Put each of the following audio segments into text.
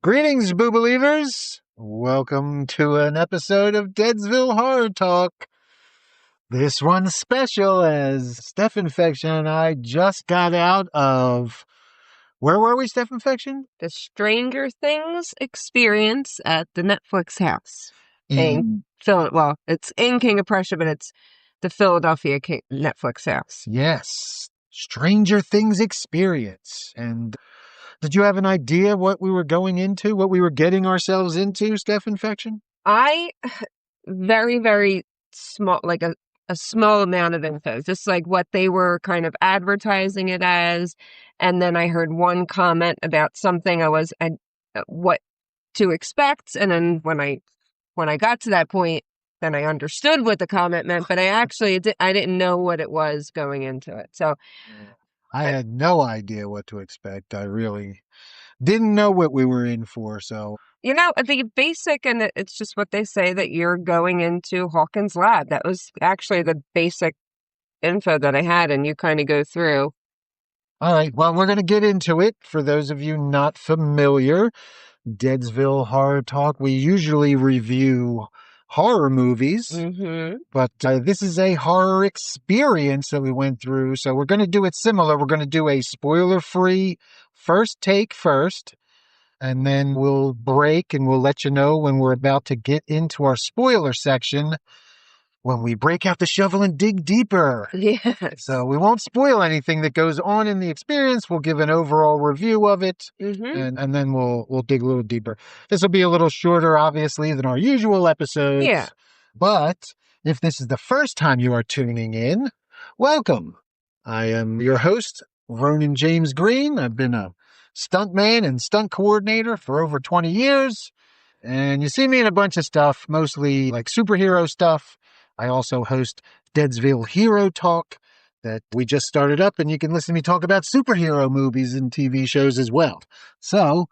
Greetings, Boo Believers! Welcome to an episode of Deadsville Horror Talk. This one's special as Steph Infection and I just got out of... Where were we, Steph Infection? The Stranger Things experience at the Netflix house. It's in King of Prussia, but it's the Philadelphia Netflix house. Yes, Stranger Things experience. And did you have an idea what we were going into, what we were getting ourselves into, Steph Infection? Very, very small, like a small amount of info, just like what they were kind of advertising it as. And then I heard one comment about something what to expect. And then when I got to that point, then I understood what the comment meant, but I didn't know what it was going into it. So I had no idea what to expect. I really didn't know what we were in for, so... the basic, and it's just what they say, that you're going into Hawkins' lab. That was actually the basic info that I had, and you kind of go through. All right, well, we're going to get into it. For those of you not familiar, Deadsville Horror Talk, we usually review horror movies, but this is a horror experience that we went through, so we're going to do it similar. We're going to do a spoiler-free first take first, and then we'll break and we'll let you know when we're about to get into our spoiler section, when we break out the shovel and dig deeper. Yes. So we won't spoil anything that goes on in the experience. We'll give an overall review of it, and then we'll dig a little deeper. This will be a little shorter, obviously, than our usual episodes. Yeah. But if this is the first time you are tuning in, welcome. I am your host, Ronin James Green. I've been a stuntman and stunt coordinator for over 20 years. And you see me in a bunch of stuff, mostly like superhero stuff. I also host Deadsville Horror Talk that we just started up, and you can listen to me talk about superhero movies and TV shows as well. So,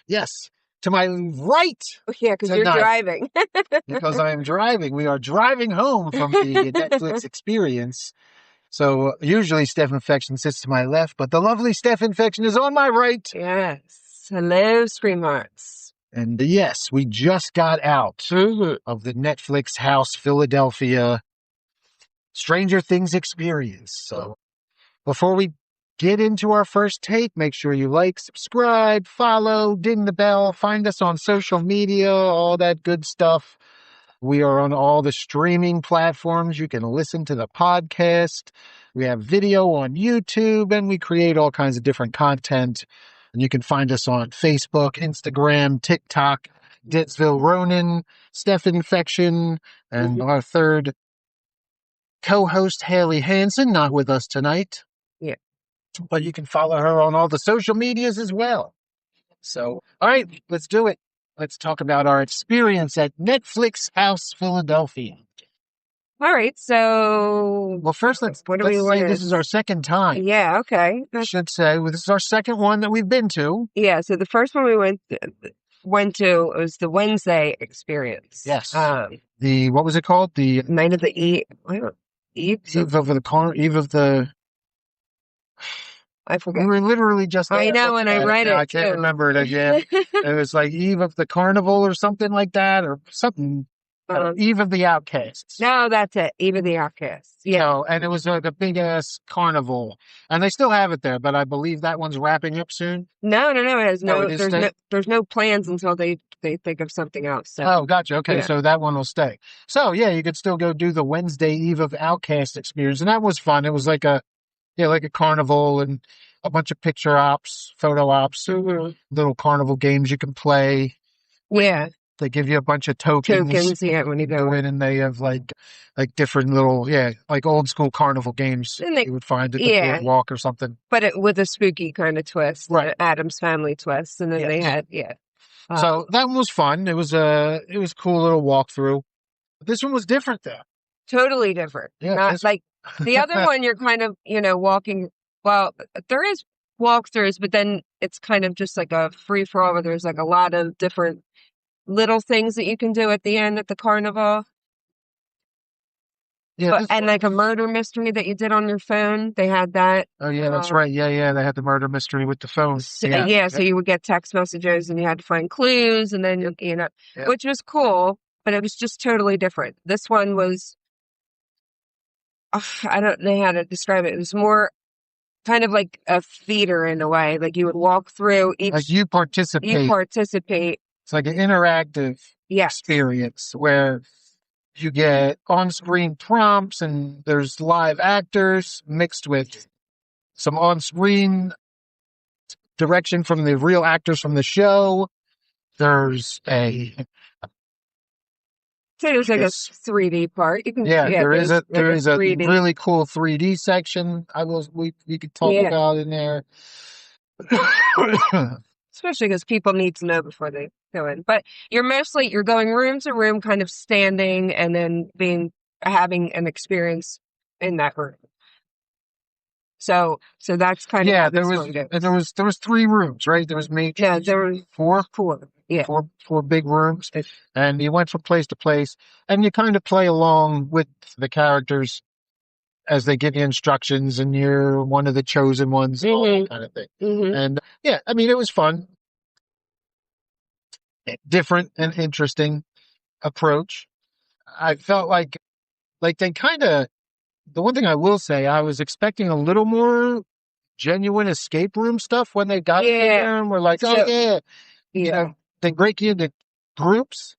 yes, to my right. Yeah, because you're driving. Because I am driving. We are driving home from the Netflix experience. So usually Steph Infection sits to my left, but the lovely Steph Infection is on my right. Yes. Hello, Scream Hearts. And yes, we just got out of the Netflix house, Philadelphia Stranger Things experience. So before we get into our first take, make sure you like, subscribe, follow, ding the bell, find us on social media, all that good stuff. We are on all the streaming platforms. You can listen to the podcast. We have video on YouTube, and we create all kinds of different content. And you can find us on Facebook, Instagram, TikTok, Deadsville Ronin, Steph Infection, and our third co-host, Haley Hansen, not with us tonight. Yeah. But you can follow her on all the social medias as well. So, all right, let's do it. Let's talk about our experience at Netflix House Philadelphia. All right, so... Well, first, let's say this is our second time. Yeah, okay. I should say, this is our second one that we've been to. Yeah, so the first one we went to was the Wednesday experience. Yes. What was it called? The Night of the Eve of the... I forget. We were literally just... I know, and I read it, I can't remember it again. It was like Eve of the Carnival or something like that, or something. Eve of the Outcasts. No, that's it. Eve of the Outcasts. Yeah. So, and it was like a big-ass carnival. And they still have it there, but I believe that one's wrapping up soon. No. There's no plans until they think of something else. So. Oh, gotcha. Okay, yeah. So that one will stay. So, yeah, you could still go do the Wednesday Eve of Outcast experience. And that was fun. It was like a carnival and a bunch of picture ops, photo ops, little carnival games you can play. Yeah. They give you a bunch of tokens. Yeah, when you go in, and they have like different little, like old school carnival games you would find at the boardwalk or something. But with a spooky kind of twist, right? Addams Family twist, and then they had So that one was fun. It was a cool little walkthrough. This one was different though. Totally different. Yeah, not like the other one. You're kind of walking. Well, there is walkthroughs, but then it's kind of just like a free for all. Where there's like a lot of different little things that you can do at the end at the carnival. Yeah, and like a murder mystery that you did on your phone. They had that. oh yeah, that's right. Yeah, they had the murder mystery with the phone. So, so you would get text messages and you had to find clues, and then which was cool, but it was just totally different. This one was, I don't know how to describe it. It was more kind of like a theater in a way. Like you would walk through each. Like you participate. It's like an interactive experience where you get on-screen prompts and there's live actors mixed with some on-screen direction from the real actors from the show. There's a so there's like a 3D part. You can, there is a 3D. really cool 3D section. We could talk about in there. Especially because people need to know before they go in. But you're going room to room, kind of standing, and then having an experience in that room. So that's kind of how there was 3 rooms, right? There was there were 4. Yeah, four big rooms, and you went from place to place, and you kind of play along with the characters as they give you instructions, and you're one of the chosen ones, all that kind of thing. And I mean, it was fun, different and interesting approach. I felt like they kind of. The one thing I will say, I was expecting a little more genuine escape room stuff when they got there, and we're like, you know, they break you into groups,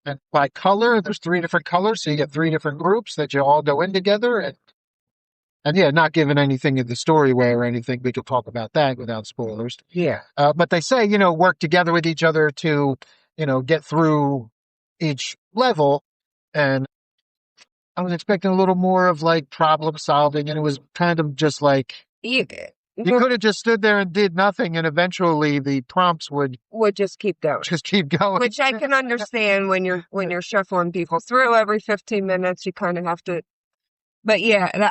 and by color, there's 3 different colors, so you get 3 different groups that you all go in together, and not giving anything in the story way or anything. We could talk about that without spoilers. Yeah. But they say, work together with each other to, get through each level, and I was expecting a little more of like problem solving, and it was kind of just like you could have just stood there and did nothing, and eventually the prompts would just keep going. Which I can understand when you're shuffling people through every 15 minutes. You kind of have to. But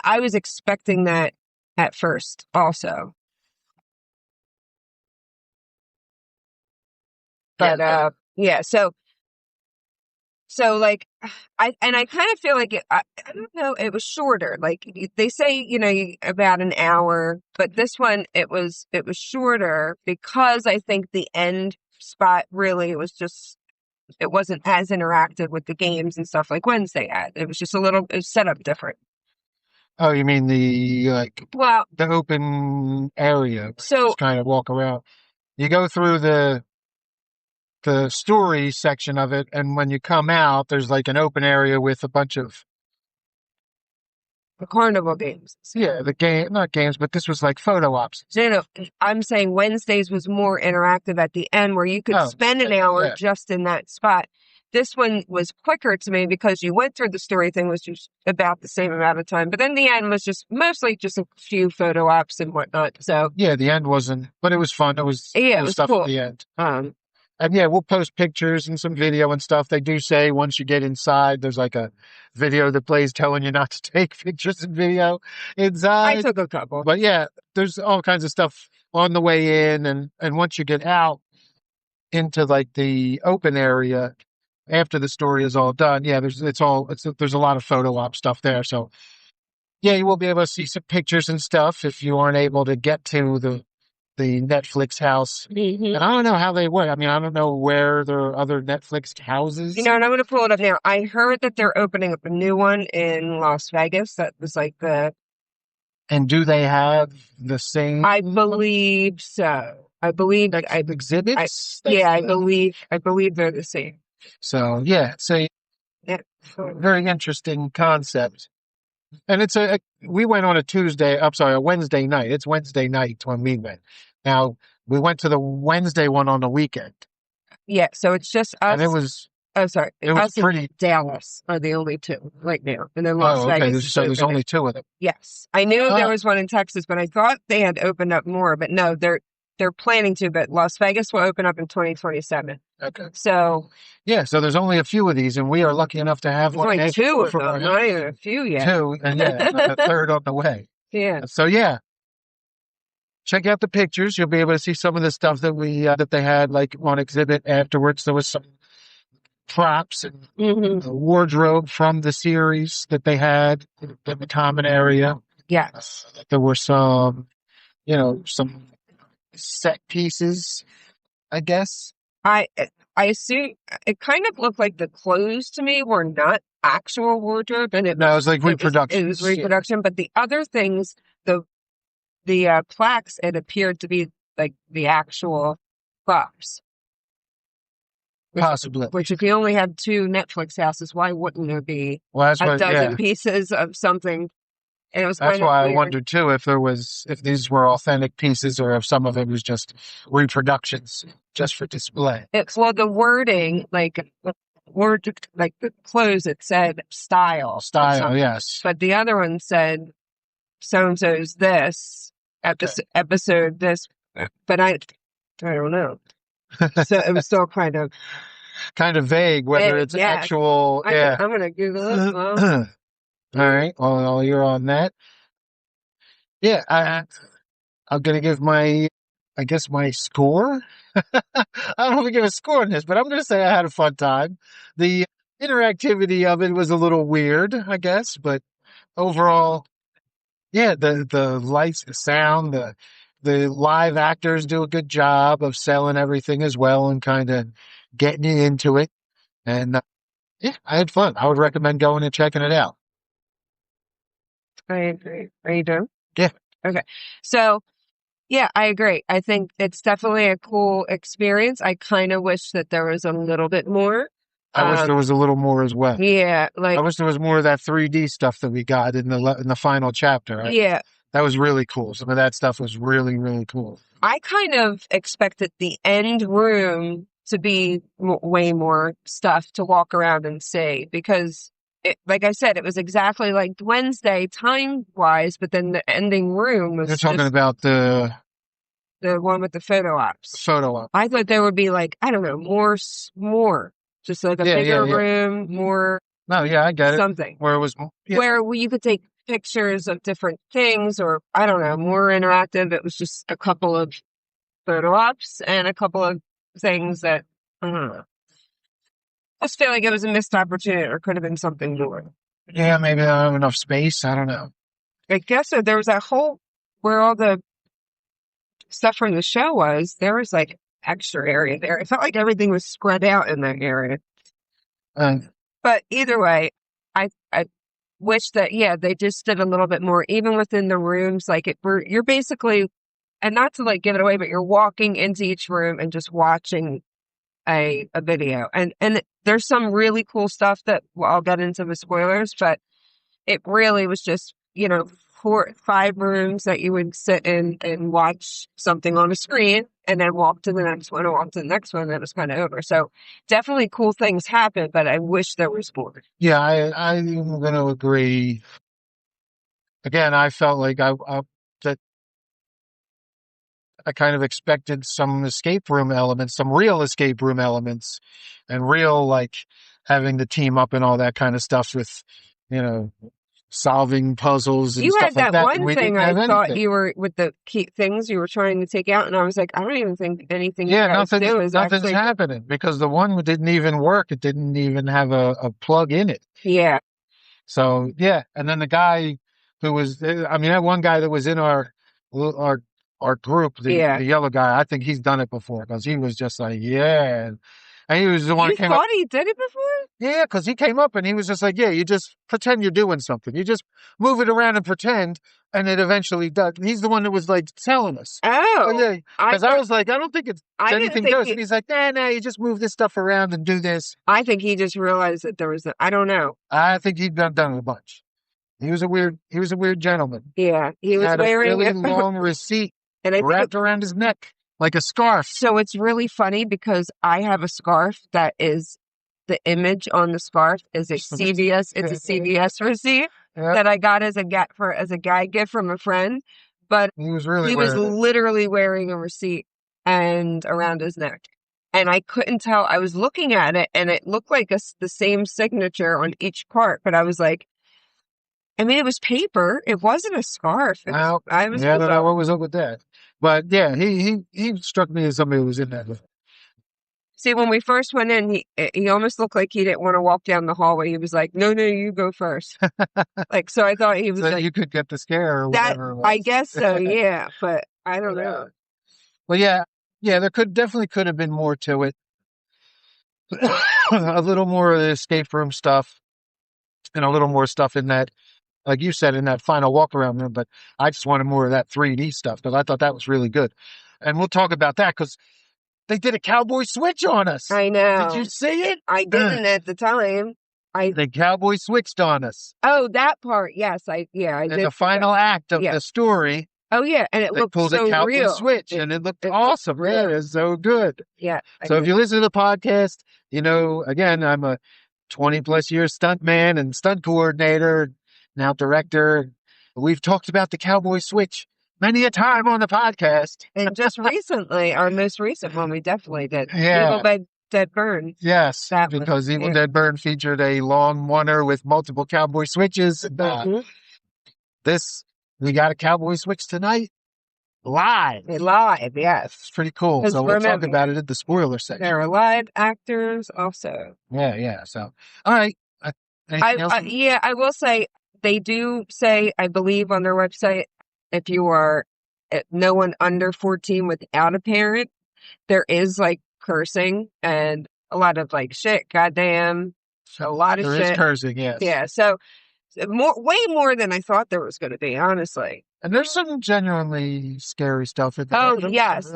I was expecting that at first, also. But So like, I kind of feel like I don't know, it was shorter. Like they say, about an hour, but this one, it was shorter because I think the end spot really, it wasn't as interactive with the games and stuff like Wednesday had. It was just it was set up different. Oh, you mean the open area? So just kind of walk around. You go through the story section of it, and when you come out, there's like an open area with a bunch of the carnival games. Yeah, not games, but this was like photo ops. No, I'm saying Wednesdays was more interactive at the end, where you could spend an hour just in that spot. This one was quicker to me because you went through the story thing was just about the same amount of time, but then the end was just mostly just a few photo ops and whatnot. So the end wasn't, but it was fun. It was it was stuff cool. At the end. And we'll post pictures and some video and stuff. They do say once you get inside, there's like a video that plays telling you not to take pictures and video inside. I took a couple. But there's all kinds of stuff on the way in. And once you get out into like the open area after the story is all done, there's a lot of photo op stuff there. So you will be able to see some pictures and stuff if you aren't able to get to the Netflix house. And I don't know how they work. I mean, I don't know where there are other Netflix houses. And I'm going to pull it up now. I heard that they're opening up a new one in Las Vegas. That was like And do they have the same? I believe so. I believe exhibits. I believe they're the same. So it's a very interesting concept. And we went on a Wednesday night. It's Wednesday night when we went. Now, we went to the Wednesday one on the weekend. Yeah, so it's just us. And it was... Oh, sorry. It was pretty... Dallas are the only 2 right now. And then Las Vegas. So there's only 2 of them. Yes. I knew there was one in Texas, but I thought they had opened up more. But no, they're planning to, but Las Vegas will open up in 2027. Okay. So... so there's only a few of these, and we are lucky enough to have one. Only 2 of them, not even a few yet. 2, and a third on the way. Yeah. So check out the pictures. You'll be able to see some of the stuff that that they had like on exhibit afterwards. There was some props and the wardrobe from the series that they had in the common area. Yes. There were some, some set pieces, I guess. I assume it kind of looked like the clothes to me were not actual wardrobe, and it was like reproduction. It was reproduction, but the other things, the plaques, it appeared to be like the actual props. Possibly. Which, if you only had 2 Netflix houses, why wouldn't there be a dozen pieces of something? And it was that's why weird. I wondered too if these were authentic pieces or if some of it was just reproductions just for display. The wording, like the clothes, it said style, yes, but the other one said so and so's this episode this, but I don't know. So it was still kind of vague whether it's actual. I'm gonna Google it. All right. Well, you're on that. Yeah, I'm gonna give my score. I don't know if we give a score on this, but I'm gonna say I had a fun time. The interactivity of it was a little weird, I guess, but overall, yeah, the lights, the sound, the live actors do a good job of selling everything as well and kind of getting you into it. And yeah, I had fun. I would recommend going and checking it out. I agree. Are you done? Yeah. Okay. So, yeah, I agree. I think it's definitely a cool experience. I kind of wish that there was a little bit more. I wish there was a little more as well. Yeah, I wish there was more of that 3D stuff that we got in the final chapter. Yeah. That was really cool. Some of that stuff was really, really cool. I kind of expected the end room to be way more stuff to walk around and see because, like I said, it was exactly like Wednesday time-wise, but then the ending room was You're talking about the one with the photo ops. Photo op. I thought there would be like, I don't know, more. Just like a bigger room, more. No, yeah, I get something. Where it was. Yeah. Where you could take pictures of different things or, I don't know, more interactive. It was just a couple of photo ops and a couple of things that, I don't know. I just feel like it was a missed opportunity or could have been something more. Yeah, maybe I don't have enough space. I don't know. I guess so. There was that whole, where all the stuff from the show was, there was like extra area there. It felt like everything was spread out in that area. But either way, I wish that, they just did a little bit more, even within the rooms. Like you're basically, and not to like give it away, but you're walking into each room and just watching a video. And there's some really cool stuff that I'll get into with spoilers, but it really was just, 4-5 rooms that you would sit in and watch something on a screen and then walk to the next one or walk to the next one, and it was kind of over. So definitely cool things happen, but I wish there was more. Yeah, I'm going to agree. Again, I felt like that I kind of expected some escape room elements, some real escape room elements, and real like having to team up and all that kind of stuff with, solving puzzles and stuff like that. You had that one thing I thought you were with the key things you were trying to take out, and I was like, I don't even think anything. Yeah, nothing's happening because the one didn't even work. It didn't even have a plug in it. Yeah. So yeah, and then the guy who was, that one guy that was in our group, the yellow guy, I think he's done it before because he was just like, yeah. And he was the one who came up. You thought he did it before? Yeah, because he came up and he was just like, yeah, you just pretend you're doing something. You just move it around and pretend, and it eventually does. And he's the one that was like telling us. Oh. Yeah, because I was like, I don't think it's anything goes. And he's like, nah, you just move this stuff around and do this. I think he just realized that there was I don't know. I think he'd done it a bunch. He was a weird gentleman. Yeah, he was wearing a really long receipt and wrapped around his neck. Like a scarf. So it's really funny because I have a scarf that is, the image on the scarf is a CVS. It's a CVS receipt that I got as a gag gift from a friend. But he was literally wearing a receipt and around his neck. And I couldn't tell. I was looking at it and it looked like the same signature on each part. But I was like, it was paper. It wasn't a scarf. What was up with that? But yeah, he struck me as somebody who was in that. See, when we first went in, he almost looked like he didn't want to walk down the hallway. He was like, no, you go first. Like, so I thought he was so like, you could get the scare or that, whatever it was. I guess so, yeah, but I don't know. Well, yeah, there could have been more to it. A little more of the escape room stuff and a little more stuff in that, like you said, in that final walk around room. But I just wanted more of that 3D stuff because I thought that was really good. And we'll talk about that because they did a cowboy switch on us. I know. Did you see it? I didn't at the time. The cowboy switched on us. Oh, that part. Yes, I In did. the final act of the story. Oh yeah, and it they looked pulled so a cowboy real. switch, and it looked awesome. Yeah, it's so good. Yeah. So if you listen to the podcast, you know, again, I'm a 20+ year stuntman and stunt coordinator, now director. We've talked about the cowboy switch many a time on the podcast. And just recently, our most recent one, we definitely did. Yeah. Evil Dead Burn. Yes, because Evil Dead Burn featured a long oneer with multiple cowboy switches. We got a cowboy switch tonight. Live, yes. It's pretty cool. So we'll talk about it at the spoiler section. There are live actors also. Yeah. So, all right. Anything else? I will say, they do say, I believe on their website, if you are no one under 14 without a parent, there is like cursing and a lot of like shit, goddamn, a lot of shit. There is cursing, yes. Yeah, so way more than I thought there was going to be, honestly. And there's some genuinely scary stuff in there. Oh, yes.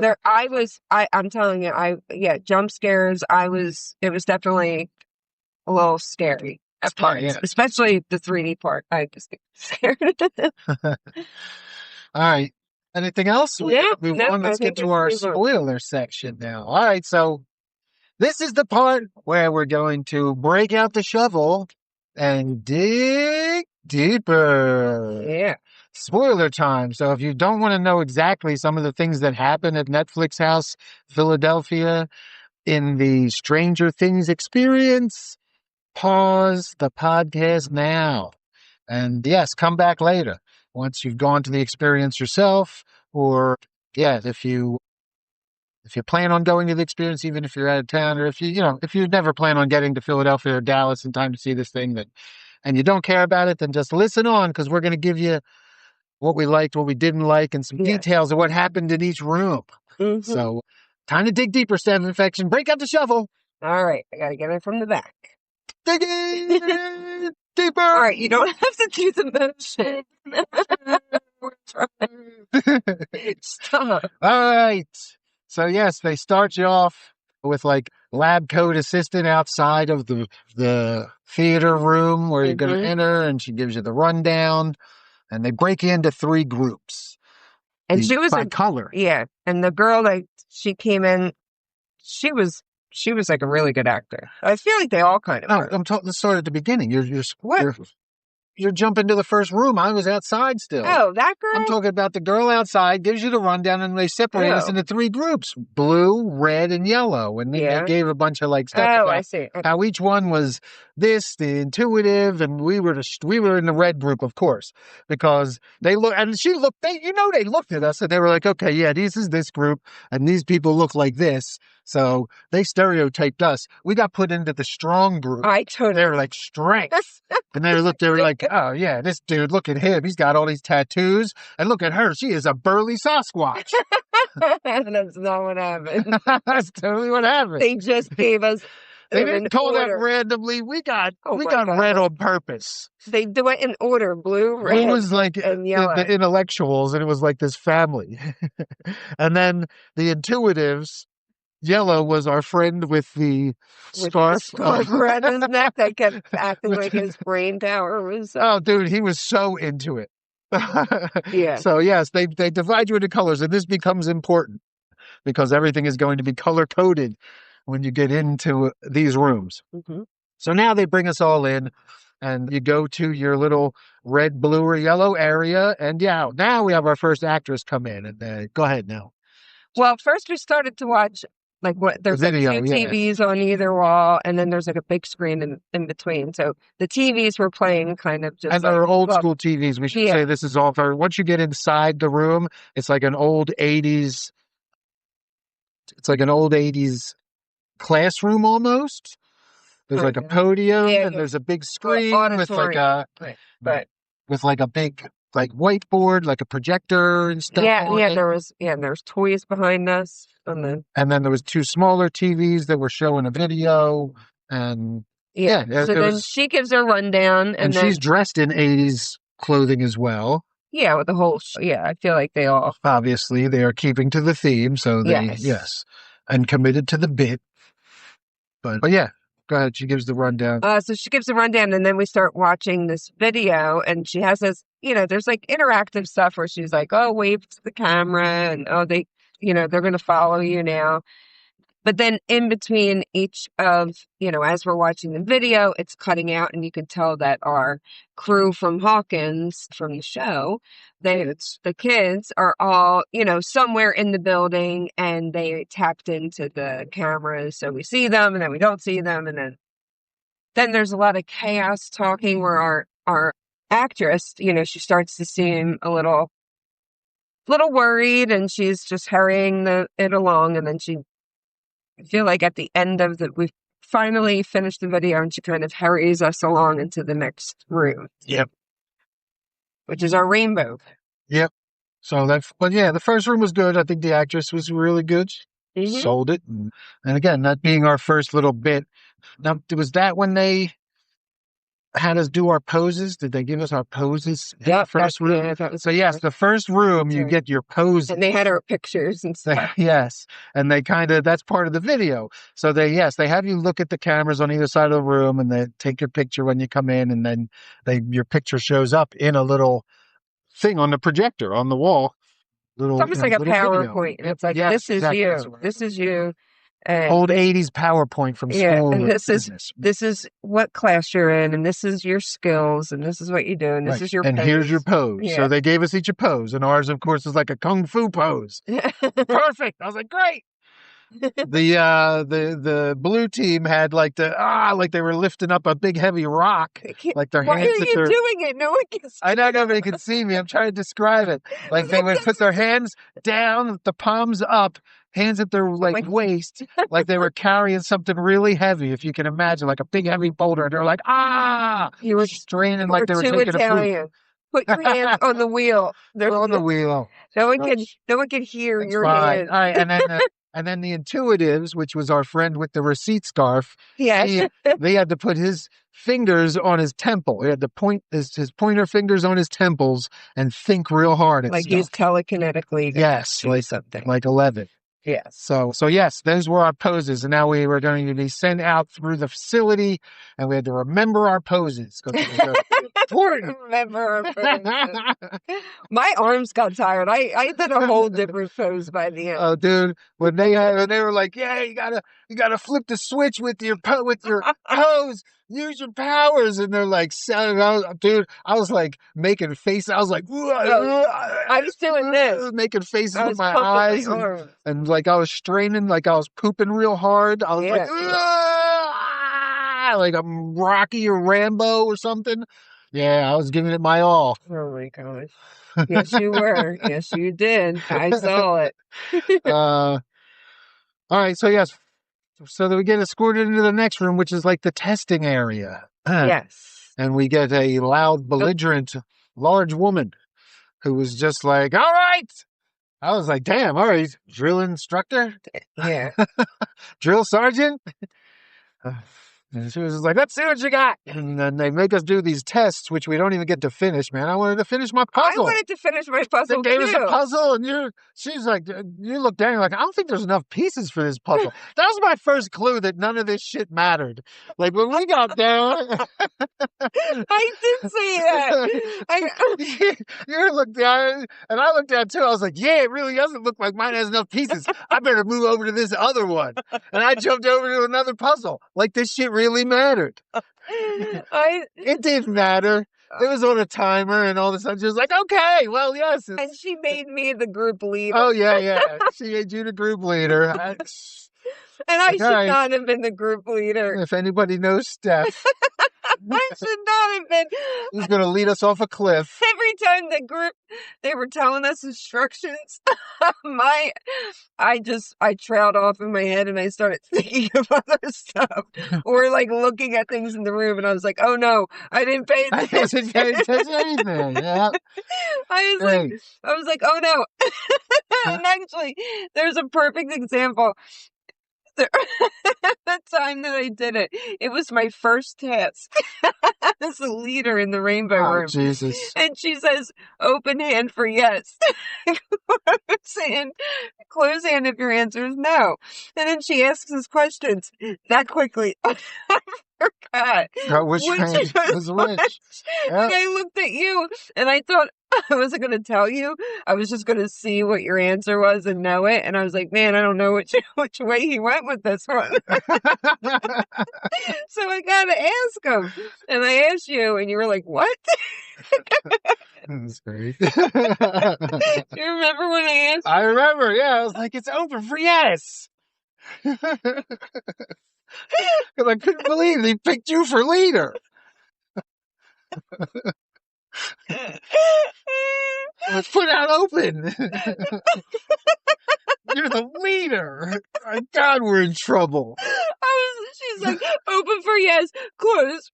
I'm telling you, jump scares. It was definitely a little scary at parts, especially the 3D part. I just get scared. All right. Anything else? Move on. Let's get to our spoiler section now. All right. So this is the part where we're going to break out the shovel and dig deeper. Yeah. Spoiler time. So if you don't want to know exactly some of the things that happen at Netflix House, Philadelphia, in the Stranger Things experience, pause the podcast now. And yes, come back later once you've gone to the experience yourself, or if you plan on going to the experience, even if you're out of town, or if you never plan on getting to Philadelphia or Dallas in time to see this thing, and you don't care about it, then just listen on, because we're going to give you what we liked, what we didn't like, and some details of what happened in each room. Mm-hmm. So, time to dig deeper, Steph Infection. Break out the shovel. All right, I got to get it from the back. Digging deeper. All right, you don't have to do the motion. We're trying. Stop. All right. So yes, they start you off with like lab coat assistant outside of the theater room where you're going to enter, and she gives you the rundown, and they break you into 3 groups. And she was by color. Yeah, and the girl she came in, she was like a really good actor. I feel like they all kind of. No, I'm talking. Let's start at the beginning. You're jumping to the first room. I was outside still. Oh, that girl? I'm talking about the girl outside, gives you the rundown, and they separate us into 3 groups: blue, red, and yellow. And then they gave a bunch of like stuff about I see. How each one was the intuitive, and we were in the red group, of course, because they looked at us, and they were like, okay, yeah, this is this group, and these people look like this. So they stereotyped us. We got put into the strong group. They were like, strength. And they were like, oh, yeah, this dude, look at him. He's got all these tattoos. And look at her. She is a burly Sasquatch. That's not what happened. That's totally what happened. They just gave us. They didn't call that randomly. We got red on purpose. They do it in order: blue, red, it was like and yellow. The intellectuals, and it was like this family. And then the intuitives. Yellow was our friend with the scarf around his neck that kept acting like his brain power was. Oh, dude, he was so into it. Yeah. So yes, they divide you into colors, and this becomes important because everything is going to be color coded when you get into these rooms. Mm-hmm. So now they bring us all in, and you go to your little red, blue, or yellow area, and now we have our first actress come in. And go ahead now. Well, first we started to watch. There's video, 2 TVs on either wall, and then there's like a big screen in between. So the TVs were playing kind of just. And they're old school TVs. We should say this is all for once you get inside the room, it's like an old 80s. It's like an old 80s classroom almost. There's like a podium and there's a big screen with like a big like whiteboard, like a projector and stuff. There's toys behind us and then there was 2 smaller TVs that were showing a video and then she gives her rundown and then, she's dressed in 80s clothing as well. Yeah, with the whole I feel like they all obviously they are keeping to the theme, so they and committed to the bit. But yeah, go ahead. She gives the rundown. So she gives the rundown, and then we start watching this video, and she has this, there's like interactive stuff where she's like, oh, wave to the camera, and oh, they, they're going to follow you now. But then in between each of, as we're watching the video, it's cutting out, and you can tell that our crew from Hawkins, from the show, the kids are all, somewhere in the building, and they tapped into the cameras. So we see them, and then we don't see them. And then there's a lot of chaos talking where our actress, she starts to seem a little worried, and she's just hurrying it along. And then I feel like at the end of we've finally finished the video, and she kind of hurries us along into the next room. Yep. Which is our rainbow. Yep. So the first room was good. I think the actress was really good. Mm-hmm. Sold it. And again, that being our first little bit. Now, was that when they had us do our poses? Did they give us our poses? Yeah. First room. Yeah, so yes, the first room you get your poses. And they had our pictures and stuff. Yes. And they that's part of the video. So they have you look at the cameras on either side of the room, and they take your picture when you come in, and then your picture shows up in a little thing on the projector on the wall. It's almost like a PowerPoint. And it's like, this is you. This is you. Old 80s PowerPoint from school. And this is what class you're in, and this is your skills, and this is what you do, and this is your pose. And here's your pose. Yeah. So they gave us each a pose, and ours, of course, is like a kung fu pose. Perfect. I was like, great. The blue team had like they were lifting up a big heavy rock, like their hands. Why are you doing it? No one can see. I know nobody can see me. I'm trying to describe it. Like they would put their hands down, the palms up, hands at their waist, like they were carrying something really heavy. If you can imagine, like a big heavy boulder, and they're like, you were straining like they were taking Italian. a food. Put your hands on the wheel. They're on the wheel. No one can hear your hands. All right, and then. And then the Intuitives, which was our friend with the receipt scarf, they had to put his fingers on his temple. He had to point his pointer fingers on his temples and think real hard at like stuff. He's telekinetically. Yes, like something. Like 11. Yes. So yes, those were our poses, and now we were going to be sent out through the facility, and we had to remember our poses. Remember our poses. My arms got tired. I did a whole different pose by the end. Oh, dude, when they were like, yeah, you gotta flip the switch with your pose. Use your powers, and they're like, dude, I was like making faces. I was like, I was doing this, making faces with my eyes, and like I was straining, like I was pooping real hard. I was like I'm Rocky or Rambo or something. Yeah, I was giving it my all. Oh my gosh! Yes, you were. Yes, you did. I saw it. All right, so yes. So that we get escorted into the next room, which is like the testing area. Yes. And we get a loud, belligerent, large woman who was just like, all right. I was like, damn, all right. Drill instructor? Yeah. Drill sergeant? And she was just like, let's see what you got. And then they make us do these tests, which we don't even get to finish, man. I wanted to finish my puzzle. I wanted to finish my puzzle, They gave us a puzzle, and she's like, you look down, you're like, I don't think there's enough pieces for this puzzle. That was my first clue that none of this shit mattered. Like, when we got down... I did see that. You looked down, and I looked down, too. I was like, yeah, it really doesn't look like mine has enough pieces. I better move over to this other one. And I jumped over to another puzzle. Like, this shit really mattered. It didn't matter. It was on a timer, and all of a sudden she was like, okay, well, yes. And she made me the group leader. Oh, yeah. She made you the group leader. And I should not have been the group leader. If anybody knows Steph, I should not have been. He's going to lead us off a cliff. Every time the group, they were telling us instructions, I trailed off in my head and I started thinking of other stuff or like looking at things in the room and I was like, oh no, I didn't pay I attention. wasn't paying attention to anything. Yeah. I was like, oh no. And actually, there's a perfect example. The time that I did it, it was my first task as a leader in the rainbow room. Jesus. And she says, open hand for yes. Close hand if your answer is no. And then she asks us questions that quickly. I forgot. Which hand was which? Yep. And I looked at you and I thought I wasn't going to tell you. I was just going to see what your answer was and know it. And I was like, man, I don't know which way he went with this one. So I got to ask him. And I asked you and you were like, what? That's great. Do you remember when I asked? I remember, yeah. I was like, it's open for yes. Because I couldn't believe they picked you for leader. Let's put out open. You're the leader. My God, we're in trouble. She's like, open for yes, close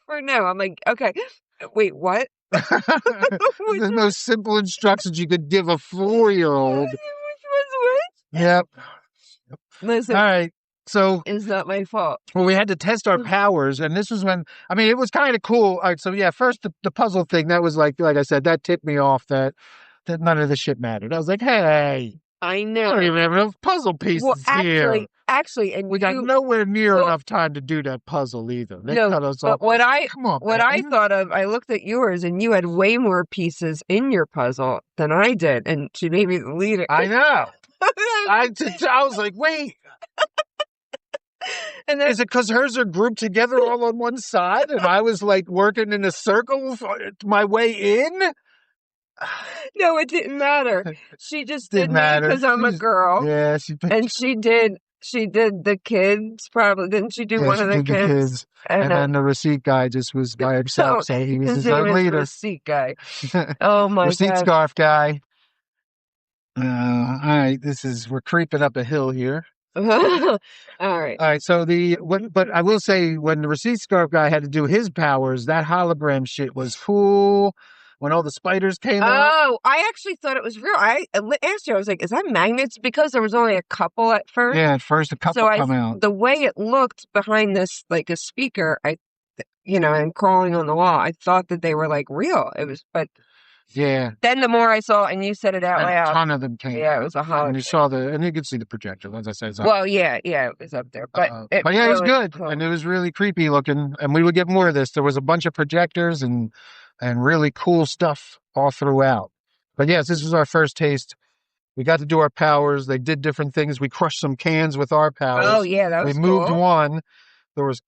for no. I'm like, okay, wait, what? There's no simple instructions you could give a 4-year-old. Which was which? Yep. Listen. All right. So it's not my fault. Well, we had to test our powers, and this was when, I mean, it was kind of cool. All right, so yeah, first the puzzle thing, that was like I said, that tipped me off that none of the shit mattered. I was like, hey, I know. I don't even have enough puzzle pieces here. Actually, and we got nowhere near enough time to do that puzzle either. They cut us off. But Come on, I thought of, I looked at yours, and you had way more pieces in your puzzle than I did, and she made me the leader. I know. I was like, wait. And is it because hers are grouped together all on one side and I was like working in a circle my way in? No, it didn't matter. She just didn't matter because I'm a girl. Yeah, she did the kids probably. Didn't she do one of the kids? And then the receipt guy just was by himself, so he was his own leader. Receipt guy. Oh my receipt God. Scarf guy. All right, we're creeping up a hill here. All right. So but I will say when the receipt scarf guy had to do his powers, that hologram shit was cool. When all the spiders came out. Oh, I actually thought it was real. I asked you, I was like, is that magnets? Because there was only a couple at first. Yeah, at first a couple come out. The way it looked behind this, like a speaker, and crawling on the wall, I thought that they were like real. It was, but. Yeah. Then the more I saw, and you said it out loud. A ton of them came. Yeah, it was a hologram. And you could see the projector, as I said. Well, yeah, it was up there. But it was good. Cool. And it was really creepy looking. And we would get more of this. There was a bunch of projectors and really cool stuff all throughout. But yes, this was our first taste. We got to do our powers. They did different things. We crushed some cans with our powers. Oh, yeah, that was cool. We moved one. There was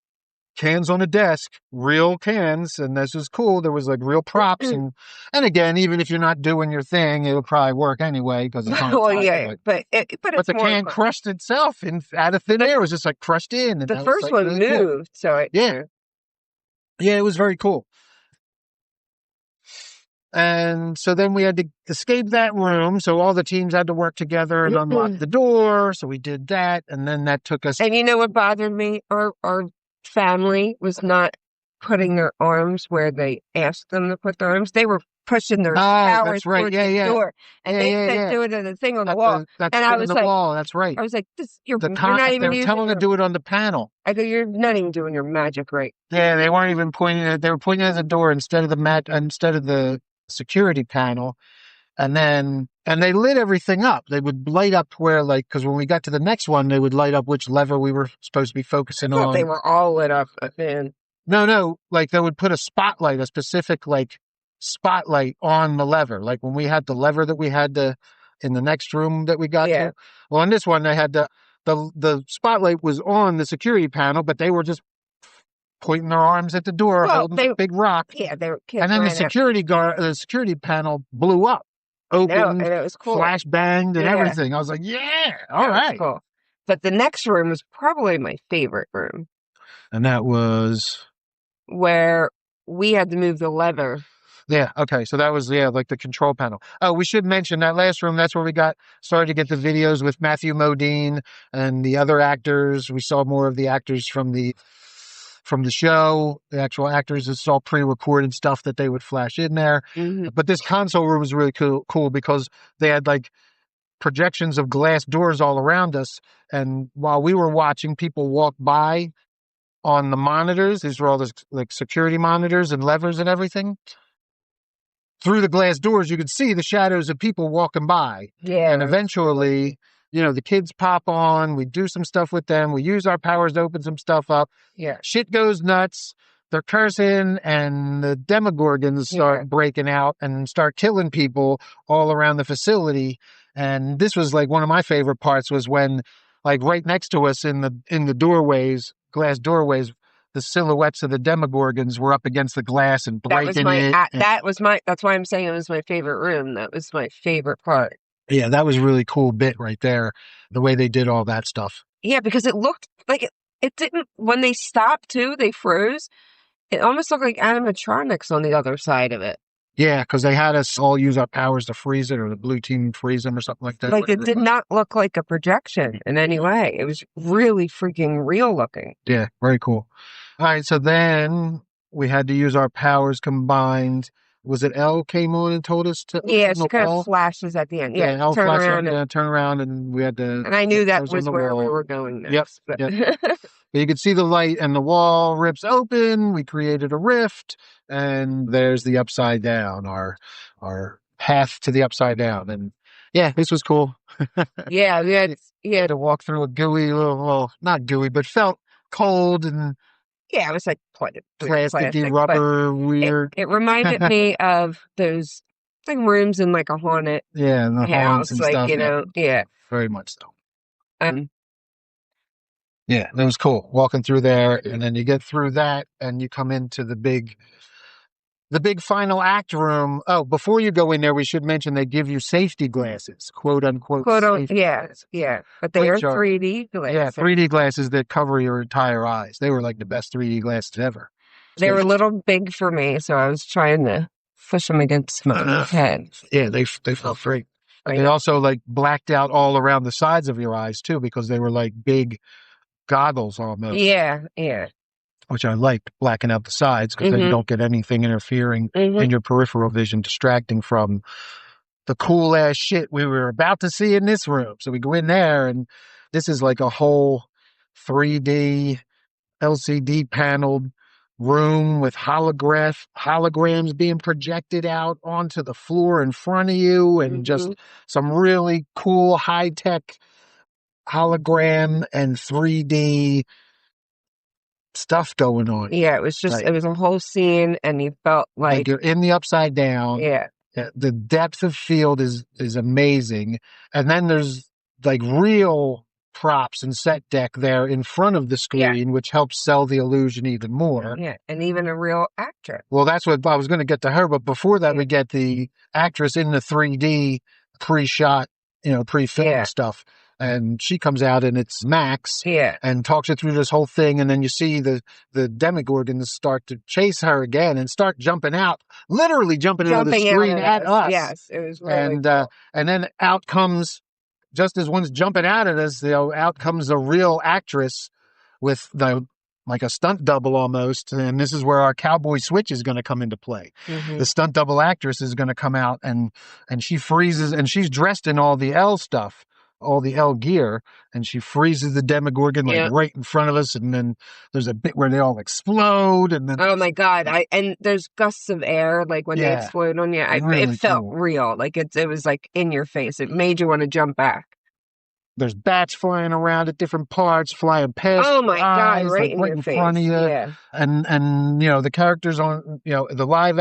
cans on a desk, real cans, and this was cool. There was like real props, and again, even if you're not doing your thing, it'll probably work anyway because it's on but the can crushed itself out of thin air. It was just like crushed in. And the first one really moved, cool. So it was very cool. And so then we had to escape that room. So all the teams had to work together and unlock the door. So we did that, and then that took us. And you know what bothered me? Our family was not putting their arms where they asked them to put their arms. They were pushing their powers towards the door. And they said do it in the thing on the wall. And I was like, wall. That's right. I was like, you're not even they were telling them to do it on the panel. I go, you're not even doing your magic right. Yeah, they weren't even pointing at it. They were pointing at the door instead of the security panel. And they lit everything up. They would light up where, because when we got to the next one, they would light up which lever we were supposed to be focusing on. They were all lit up, man. No, they would put a specific, spotlight on the lever. Like when we had the lever that we had in the next room that we got to. Well, on this one, they had the spotlight was on the security panel, but they were just pointing their arms at the door, holding a big rock. Yeah, they were kids. And then the security panel blew up. Opened, and it was cool. Flash banged and everything. I was like, all right. Cool. But the next room was probably my favorite room. And that was where we had to move the lever. Yeah, okay. So that was, like the control panel. Oh, we should mention that last room, that's where we started to get the videos with Matthew Modine and the other actors. We saw more of the actors from the show, the actual actors. It's all pre-recorded stuff that they would flash in there. Mm-hmm. But this console room was really cool because they had like projections of glass doors all around us. And while we were watching, people walk by on the monitors. These were all the like security monitors and levers and everything. Through the glass doors, you could see the shadows of people walking by. Yeah. And eventually, the kids pop on. We do some stuff with them. We use our powers to open some stuff up. Yeah. Shit goes nuts. They're cursing, and the Demogorgons start breaking out and start killing people all around the facility. And this was like one of my favorite parts was when, like right next to us in the doorways, glass doorways, the silhouettes of the Demogorgons were up against the glass and breaking it. That's why I'm saying it was my favorite room. That was my favorite part. Yeah, that was a really cool bit right there, the way they did all that stuff. Yeah, because it looked like it didn't, when they stopped too, they froze. It almost looked like animatronics on the other side of it. Yeah, because they had us all use our powers to freeze it, or the blue team freeze them or something like that. Like, it did not look like a projection in any way. It was really freaking real looking. Yeah, very cool. All right, so then we had to use our powers combined. Was it Elle came on and told us to? Yeah, she kind of flashes at the end. Yeah, Elle turn around, and we had to. And I knew that was where we were going next. Yep. But you could see the light, and the wall rips open. We created a rift, and there's the upside down, our path to the upside down. And yeah, this was cool. Yeah, we had to walk through a gooey little, not gooey, but felt cold and it was like plasticky rubber, weird. It reminded me of those rooms in like a haunted and the house, and like stuff. Yeah, very much so. Yeah, that was cool. Walking through there, and then you get through that, and you come into the big final act room. Oh, before you go in there, we should mention they give you safety glasses, quote unquote. Yeah. But they are 3D glasses. Yeah, 3D glasses that cover your entire eyes. They were like the best 3D glasses ever. They were a little big for me, so I was trying to push them against my head. Yeah, they felt great. They also like blacked out all around the sides of your eyes too, because they were like big goggles almost. Yeah. Which I liked, blacking out the sides, because then you don't get anything interfering in your peripheral vision, distracting from the cool ass shit we were about to see in this room. So we go in there, and this is like a whole 3D LCD paneled room with holograms being projected out onto the floor in front of you, and just some really cool high-tech hologram and 3D stuff going on. Yeah, it was just, it was a whole scene, and you felt like you're in the upside down. Yeah. The depth of field is amazing. And then there's like real props and set deck there in front of the screen, which helps sell the illusion even more. Yeah, and even a real actress. Well, that's what I was going to get to her, but before that, we get the actress in the 3D pre-shot, pre-filmed stuff. And she comes out, and it's Max, and talks her through this whole thing. And then you see the Demogorgons start to chase her again and start jumping out, literally jumping out of the screen at us. Yes, it was really cool. And then out comes, just as one's jumping out at us, out comes a real actress with like a stunt double almost. And this is where our cowboy switch is going to come into play. The stunt double actress is going to come out, and she freezes, and she's dressed in all the L stuff, all the L gear, and she freezes the Demogorgon right in front of us. And then there's a bit where they all explode, and then oh my god! And there's gusts of air like when they explode on you. It felt real, like it was like in your face. It made you want to jump back. There's bats flying around at different parts, flying past. Oh my god! Right in your face. Front of you. Yeah. And the characters on the live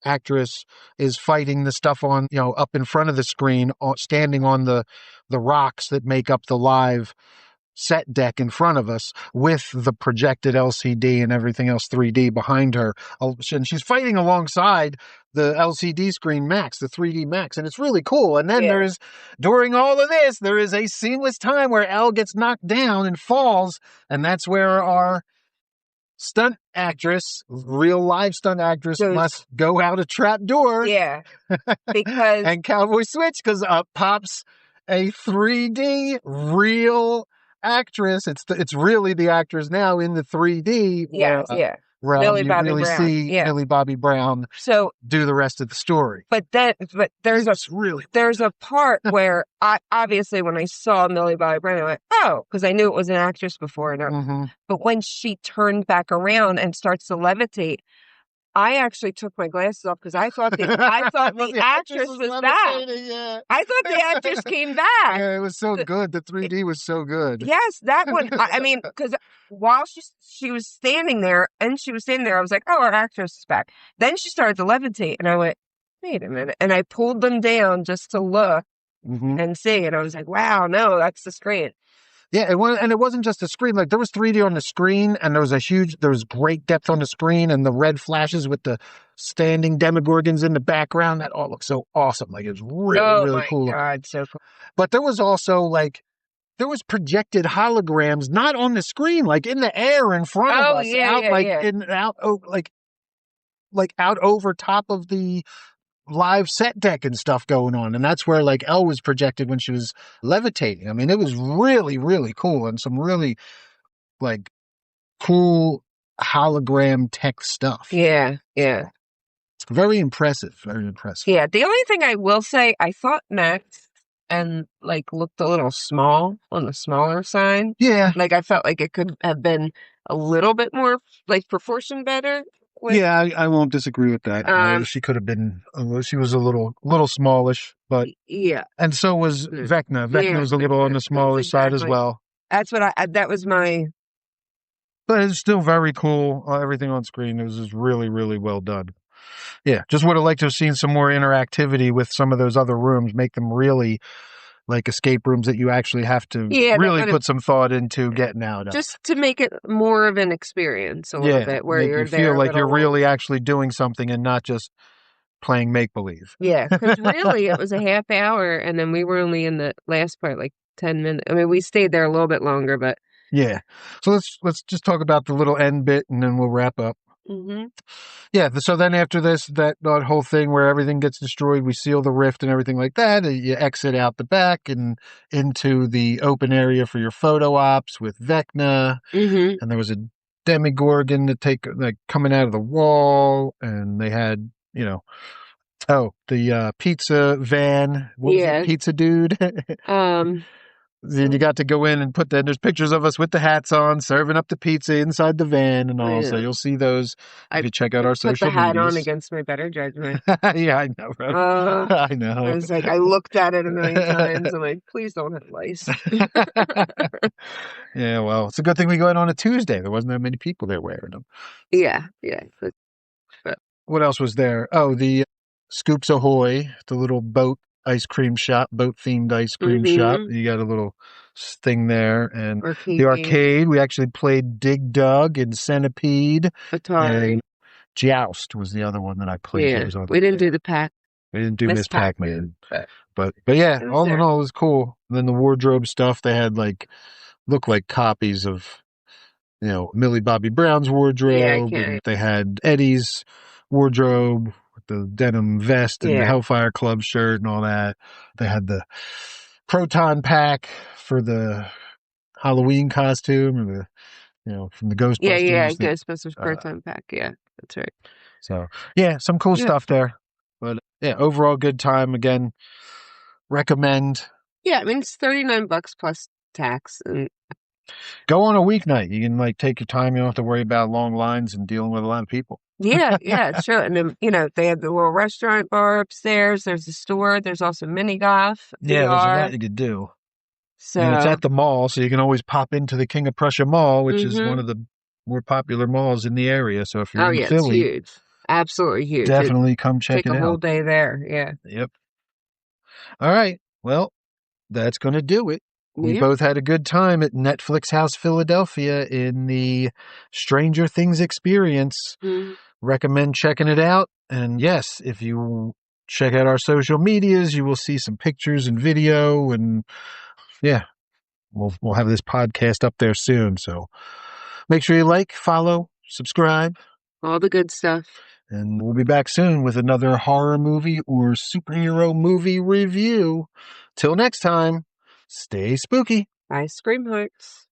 actress is fighting the stuff on up in front of the screen, standing on the rocks that make up the live set deck in front of us, with the projected LCD and everything else 3D behind her. And she's fighting alongside the LCD screen Max, the 3D Max, and it's really cool. And then during all of this, there is a seamless time where Elle gets knocked down and falls, and that's where our stunt actress, real live stunt actress, must go out a trap door. Yeah. Because and cowboy switch, because up pops a 3D real actress. It's really the actress now in the 3D. Yeah, Realm. Millie You Bobby really Brown. see Millie Bobby Brown do the rest of the story. But there's a part where obviously when I saw Millie Bobby Brown, I went, oh, because I knew it was an actress before. But when she turned back around and starts to levitate, I actually took my glasses off because I thought the actress was back. Yeah. I thought the actress came back. Yeah, it was so good. The 3D was so good. Yes, that one. I mean, because while she was standing there, I was like, oh, our actress is back. Then she started to levitate, and I went, wait a minute. And I pulled them down just to look and see. And I was like, wow, no, that's the screen. Yeah, it wasn't just a screen. Like, there was 3D on the screen, and there was great depth on the screen, and the red flashes with the standing demogorgons in the background. That all looked so awesome. Like, it was really cool. Oh, my God, so cool. But there was also, there was projected holograms, not on the screen, like in the air in front of us. Out over top of the live set deck and stuff going on. And that's where Elle was projected when she was levitating. I mean, it was really, really cool, and some really cool hologram tech stuff. Yeah. It's very impressive. Very impressive. Yeah. The only thing I will say, I thought Max and looked a little small on the smaller side. Yeah. I felt like it could have been a little bit more proportion better. I won't disagree with that. She could have been. She was a little smallish, but yeah. And so was Vecna. Vecna was a little on the smaller side as well. That's what that was my. But it's still very cool. Everything on screen, it was just really, really well done. Yeah, just would have liked to have seen some more interactivity with some of those other rooms. Make them really escape rooms that you actually have to really put some thought into getting out of. Just to make it more of an experience a little bit, where you're there. Feel like you're really actually doing something and not just playing make-believe. Yeah, because really it was a half hour, and then we were only in the last part 10 minutes. I mean, we stayed there a little bit longer, but... Yeah. So let's just talk about the little end bit, and then we'll wrap up. Yeah, so then after this, that whole thing where everything gets destroyed, we seal the rift and everything like that. You exit out the back and into the open area for your photo ops with Vecna. And there was a demigorgon to coming out of the wall, and they had, the pizza van. What was it? Pizza dude. Then you got to go in and there's pictures of us with the hats on, serving up the pizza inside the van and all. So you'll see those if you check out our social media. Put the hat on against my better judgment. Yeah, I know, right? I know. I was I looked at it a million times. I'm like, please don't have lice. Yeah, well, it's a good thing we went on a Tuesday. There wasn't that many people there wearing them. Yeah. But what else was there? Oh, the Scoops Ahoy, the little boat boat-themed ice cream shop. You got a little thing there. And the arcade, we actually played Dig Dug and Centipede. Atari. And Joust was the other one that I played. Yeah, we didn't do the Pac. We didn't do Miss Pac-Man. But yeah, all in all, it was cool. And then the wardrobe stuff, they had looked like copies of, Millie Bobby Brown's wardrobe. And they had Eddie's wardrobe, the denim vest and the Hellfire Club shirt and all that. They had the proton pack for the Halloween costume, or from the Ghostbusters. Ghostbusters proton pack. Yeah, that's right. So some cool stuff there. But overall good time. Again, recommend. Yeah, I mean it's $39 plus tax, and go on a weeknight. You can take your time. You don't have to worry about long lines and dealing with a lot of people. Yeah, sure. And then, they had the little restaurant bar upstairs. There's a store. There's also mini golf. Yeah, there's a lot you could do. So, and it's at the mall, so you can always pop into the King of Prussia Mall, which is one of the more popular malls in the area. So if you're in Philly, it's huge. Absolutely huge. Definitely come check it out. Take a whole day there. Yeah. Yep. All right. Well, that's going to do it. We both had a good time at Netflix House Philadelphia in the Stranger Things experience. Recommend checking it out. And yes, if you check out our social medias, you will see some pictures and video. And we'll have this podcast up there soon. So make sure you follow, subscribe. All the good stuff. And we'll be back soon with another horror movie or superhero movie review. Till next time, stay spooky. Bye, Scream Hearts.